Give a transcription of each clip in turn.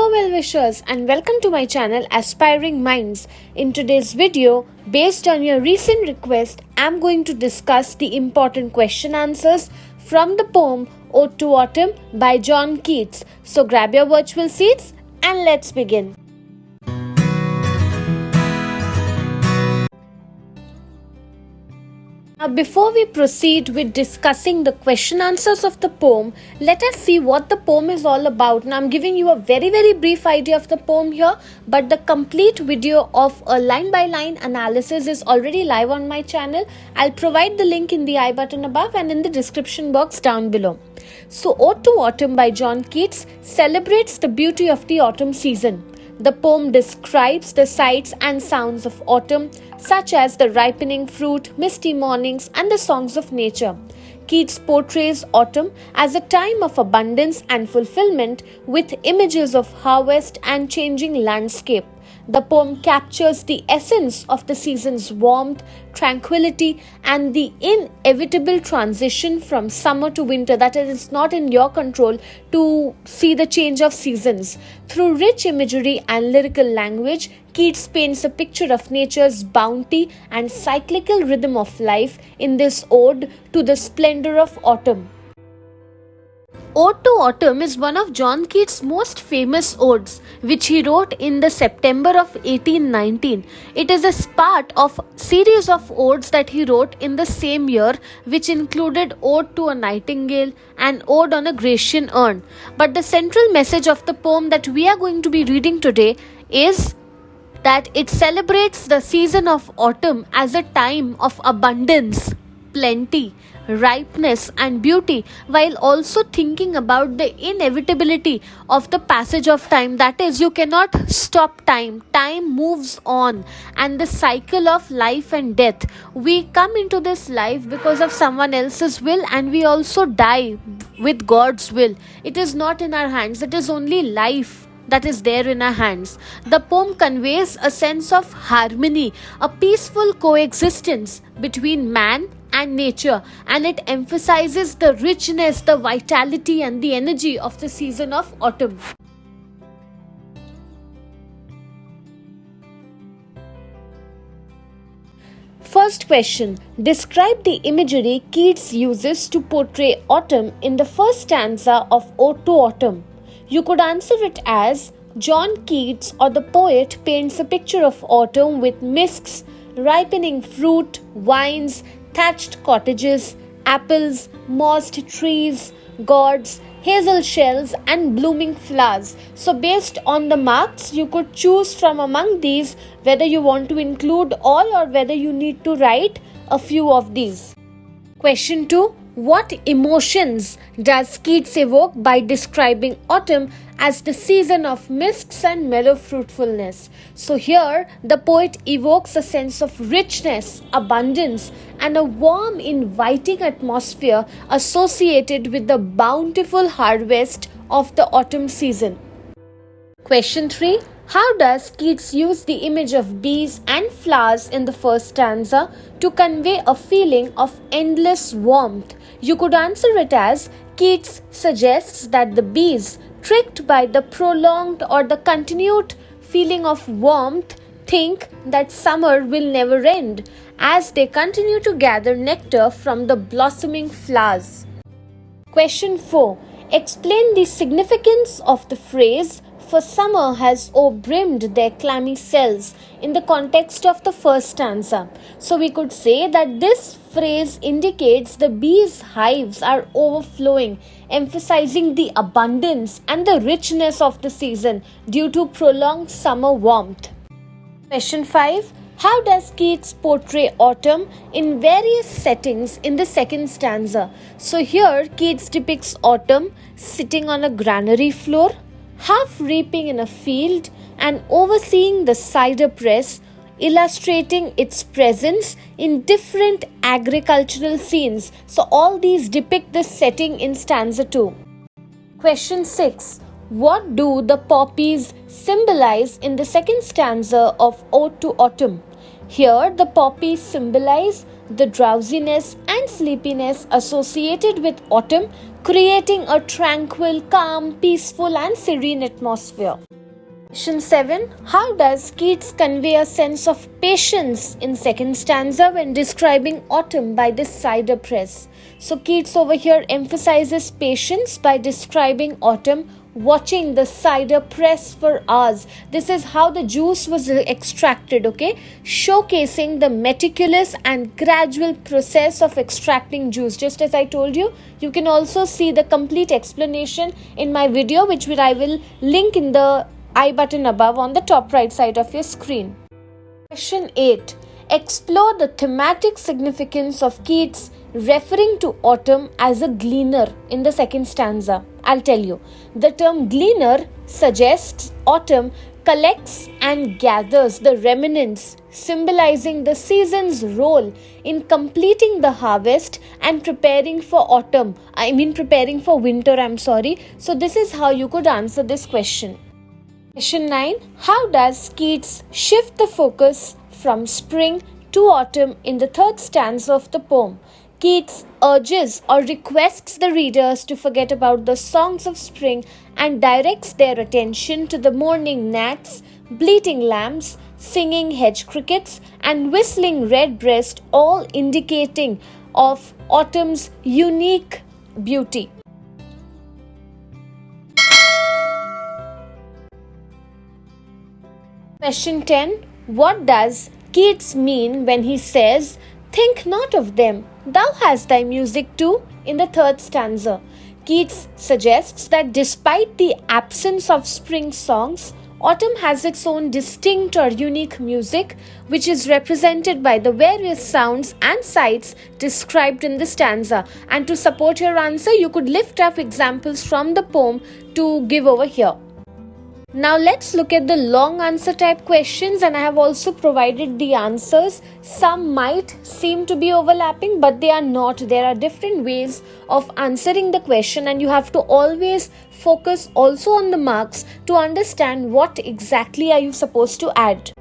Hello well-wishers and welcome to my channel Aspiring Minds. In today's video, based on your recent request, I'm going to discuss the important question answers from the poem Ode to Autumn by John Keats. So grab your virtual seats and let's begin. Now, before we proceed with discussing the question answers of the poem, let us see what the poem is all about. Now, I'm giving you a very brief idea of the poem here, but the complete video of a line-by-line analysis is already live on my channel. I'll provide the link in the I button above and in the description box down below. So, Ode to Autumn by John Keats celebrates the beauty of the autumn season. The poem describes the sights and sounds of autumn, such as the ripening fruit, misty mornings, and the songs of nature. Keats portrays autumn as a time of abundance and fulfillment with images of harvest and changing landscape. The poem captures the essence of the season's warmth, tranquility, and the inevitable transition from summer to winter, that is, it's not in your control to see the change of seasons. Through rich imagery and lyrical language, Keats paints a picture of nature's bounty and cyclical rhythm of life in this ode to the splendor of autumn. Ode to Autumn is one of John Keats' most famous odes, which he wrote in the September of 1819. It is a part of series of odes that he wrote in the same year, which included Ode to a Nightingale and Ode on a Grecian Urn. But the central message of the poem that we are going to be reading today is that it celebrates the season of autumn as a time of abundance, plenty, ripeness and beauty, while also thinking about the inevitability of the passage of time. That is, you cannot stop time. Time moves on, and the cycle of life and death. We come into this life because of someone else's will, and we also die with God's will. It is not in our hands. It is only life that is there in our hands. The poem conveys a sense of harmony, a peaceful coexistence between man and nature, and it emphasizes the richness, the vitality and the energy of the season of autumn. First question. Describe the imagery Keats uses to portray autumn in the first stanza of Ode to Autumn. You could answer it as John Keats or the poet paints a picture of autumn with mists, ripening fruit, vines, thatched cottages, apples, mossed trees, gourds, hazel shells and blooming flowers. So based on the marks, you could choose from among these whether you want to include all or whether you need to write a few of these. Question 2. What emotions does Keats evoke by describing autumn as the season of mists and mellow fruitfulness? So here, the poet evokes a sense of richness, abundance, and a warm, inviting atmosphere associated with the bountiful harvest of the autumn season. Question 3. How does Keats use the image of bees and flowers in the first stanza to convey a feeling of endless warmth? You could answer it as Keats suggests that the bees, tricked by the prolonged or the continued feeling of warmth, think that summer will never end as they continue to gather nectar from the blossoming flowers. Question 4. Explain the significance of the phrase "for summer has o'erbrimmed their clammy cells" in the context of the first stanza. So we could say that this phrase indicates the bees' hives are overflowing, emphasizing the abundance and the richness of the season due to prolonged summer warmth. Question 5. How does Keats portray autumn in various settings in the second stanza? So here Keats depicts autumn sitting on a granary floor, half reaping in a field, and overseeing the cider press, illustrating its presence in different agricultural scenes. So all these depict the setting in stanza 2. Question 6. What do the poppies symbolize in the second stanza of Ode to Autumn? Here the poppies symbolize the drowsiness and sleepiness associated with autumn, creating a tranquil, calm, peaceful and serene atmosphere. Question 7. How does Keats convey a sense of patience in second stanza when describing autumn by the cider press? So Keats over here emphasizes patience by describing autumn, watching the cider press for hours. This is how the juice was extracted, okay? Showcasing the meticulous and gradual process of extracting juice. Just as I told you, you can also see the complete explanation in my video, which I will link in the I button above on the top right side of your screen. Question 8. Explore the thematic significance of Keats referring to autumn as a gleaner in the second stanza. I'll tell you. The term gleaner suggests autumn collects and gathers the remnants, symbolizing the season's role in completing the harvest and preparing for preparing for winter, So this is how you could answer this question. Question 9. How does Keats shift the focus from spring to autumn in the third stanza of the poem? Keats urges or requests the readers to forget about the songs of spring and directs their attention to the morning gnats, bleating lambs, singing hedge crickets, and whistling redbreast, all indicating of autumn's unique beauty. Question 10. What does Keats mean when he says, "Think not of them, thou hast thy music too," in the third stanza? Keats suggests that despite the absence of spring songs, autumn has its own distinct or unique music, which is represented by the various sounds and sights described in the stanza. And to support your answer, you could lift up examples from the poem to give over here. Now let's look at the long answer type questions, and I have also provided the answers. Some might seem to be overlapping, but they are not. There are different ways of answering the question, and you have to always focus also on the marks to understand what exactly are you supposed to add.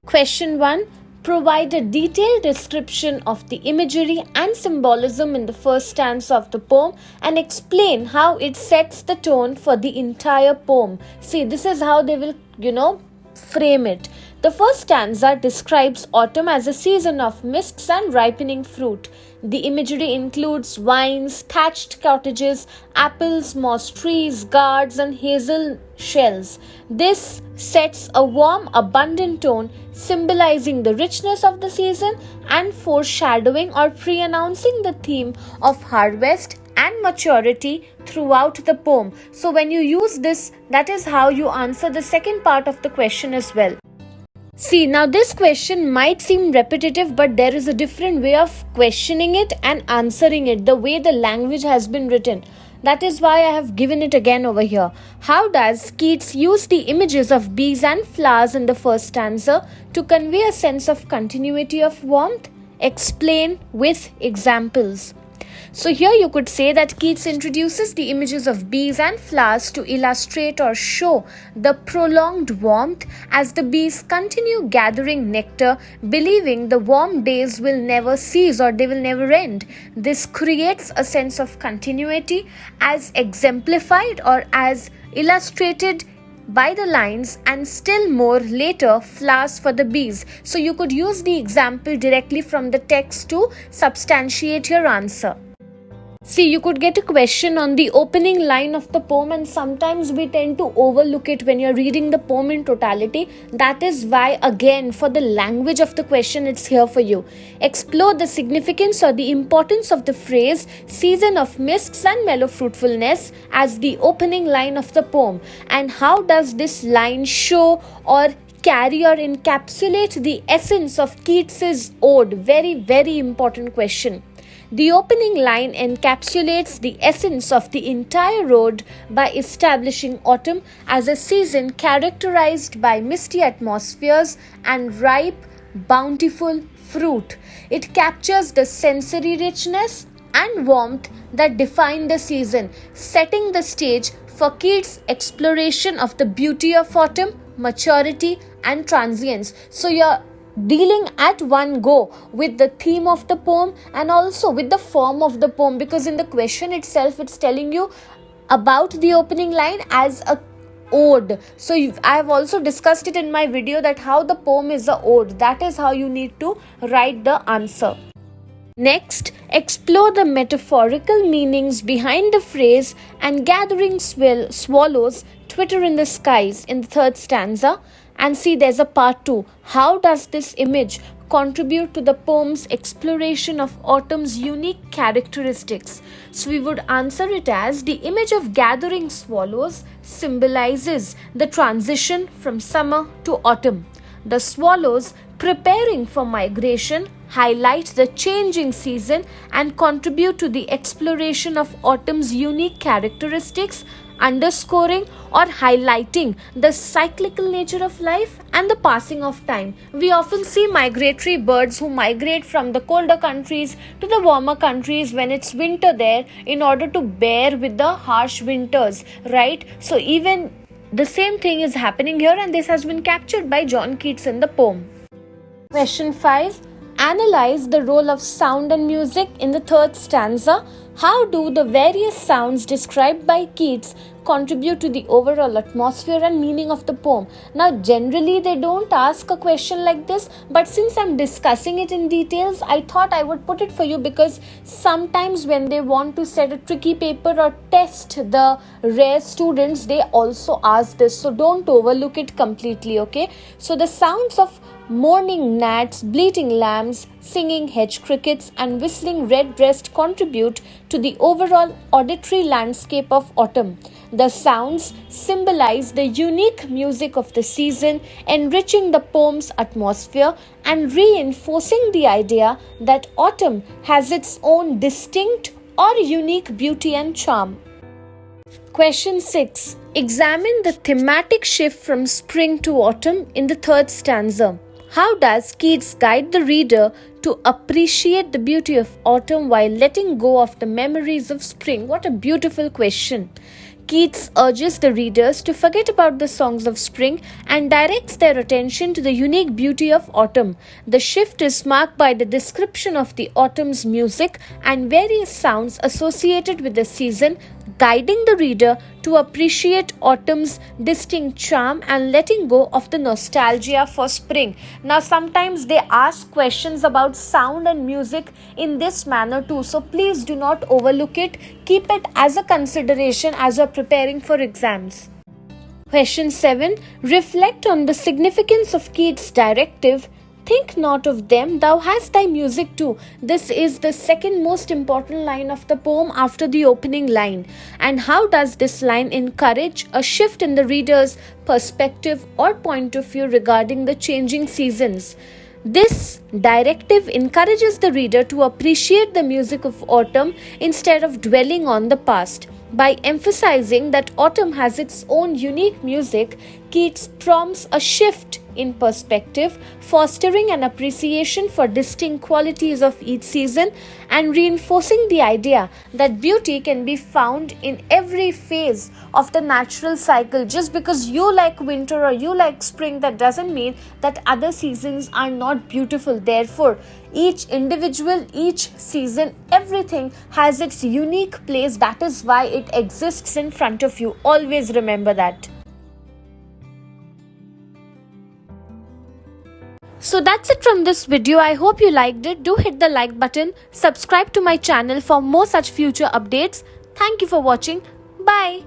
Question 1. Provide a detailed description of the imagery and symbolism in the first stanza of the poem and explain how it sets the tone for the entire poem. See, this is how they will, frame it. The first stanza describes autumn as a season of mists and ripening fruit. The imagery includes vines, thatched cottages, apples, moss trees, gourds, and hazel shells. This sets a warm, abundant tone, symbolizing the richness of the season and foreshadowing or pre-announcing the theme of harvest and maturity throughout the poem. So when you use this, that is how you answer the second part of the question as well. See, now this question might seem repetitive, but there is a different way of questioning it and answering it, the way the language has been written. That is why I have given it again over here. How does Keats use the images of bees and flowers in the first stanza to convey a sense of continuity of warmth? Explain with examples. So here you could say that Keats introduces the images of bees and flowers to illustrate or show the prolonged warmth as the bees continue gathering nectar, believing the warm days will never cease or they will never end. This creates a sense of continuity as exemplified or as illustrated by the lines, and still more later, flowers for the bees. So you could use the example directly from the text to substantiate your answer. See, you could get a question on the opening line of the poem, and sometimes we tend to overlook it when you're reading the poem in totality. That is why, again, for the language of the question, it's here for you. Explore the significance or the importance of the phrase "season of mists and mellow fruitfulness" as the opening line of the poem. And how does this line show or carry or encapsulate the essence of Keats's ode? Very, very important question. The opening line encapsulates the essence of the entire ode by establishing autumn as a season characterized by misty atmospheres and ripe, bountiful fruit. It captures the sensory richness and warmth that define the season, setting the stage for Keats' exploration of the beauty of autumn, maturity, and transience. So you're dealing at one go with the theme of the poem and also with the form of the poem, because in the question itself it's telling you about the opening line as a ode. So I have also discussed it in my video that how the poem is a ode. That is how you need to write the answer. Next, explore the metaphorical meanings behind the phrase "and gathering swallows twitter in the skies" in the third stanza. And see, there's a part 2. How does this image contribute to the poem's exploration of autumn's unique characteristics? So we would answer it as the image of gathering swallows symbolizes the transition from summer to autumn. The swallows preparing for migration highlight the changing season and contribute to the exploration of autumn's unique characteristics, underscoring or highlighting the cyclical nature of life and the passing of time. We often see migratory birds who migrate from the colder countries to the warmer countries when it's winter there in order to bear with the harsh winters, right? So even the same thing is happening here, and this has been captured by John Keats in the poem. Question 5. Analyze the role of sound and music in the third stanza. How do the various sounds described by Keats contribute to the overall atmosphere and meaning of the poem? Now, generally they don't ask a question like this, but since I'm discussing it in details, I thought I would put it for you, because sometimes when they want to set a tricky paper or test the rare students, they also ask this. So don't overlook it completely, okay? So the sounds of mourning gnats, bleating lambs, singing hedge crickets, and whistling redbreast contribute to the overall auditory landscape of autumn. The sounds symbolize the unique music of the season, enriching the poem's atmosphere and reinforcing the idea that autumn has its own distinct or unique beauty and charm. Question 6. Examine the thematic shift from spring to autumn in the third stanza. How does Keats guide the reader to appreciate the beauty of autumn while letting go of the memories of spring? What a beautiful question. Keats urges the readers to forget about the songs of spring and directs their attention to the unique beauty of autumn. The shift is marked by the description of the autumn's music and various sounds associated with the season, guiding the reader to appreciate autumn's distinct charm and letting go of the nostalgia for spring. Now, sometimes they ask questions about sound and music in this manner too, so please do not overlook it. Keep it as a consideration as you are preparing for exams. Question 7. Reflect on the significance of Keats' directive, "Think not of them, thou hast thy music too." This is the second most important line of the poem after the opening line. And how does this line encourage a shift in the reader's perspective or point of view regarding the changing seasons? This directive encourages the reader to appreciate the music of autumn instead of dwelling on the past. By emphasizing that autumn has its own unique music, Keats prompts a shift in perspective, fostering an appreciation for distinct qualities of each season and reinforcing the idea that beauty can be found in every phase of the natural cycle. Just because you like winter or you like spring, that doesn't mean that other seasons are not beautiful. Therefore, each individual, each season, everything has its unique place. That is why it exists in front of you. Always remember that. So that's it from this video. I hope you liked it. Do hit the like button. Subscribe to my channel for more such future updates. Thank you for watching. Bye.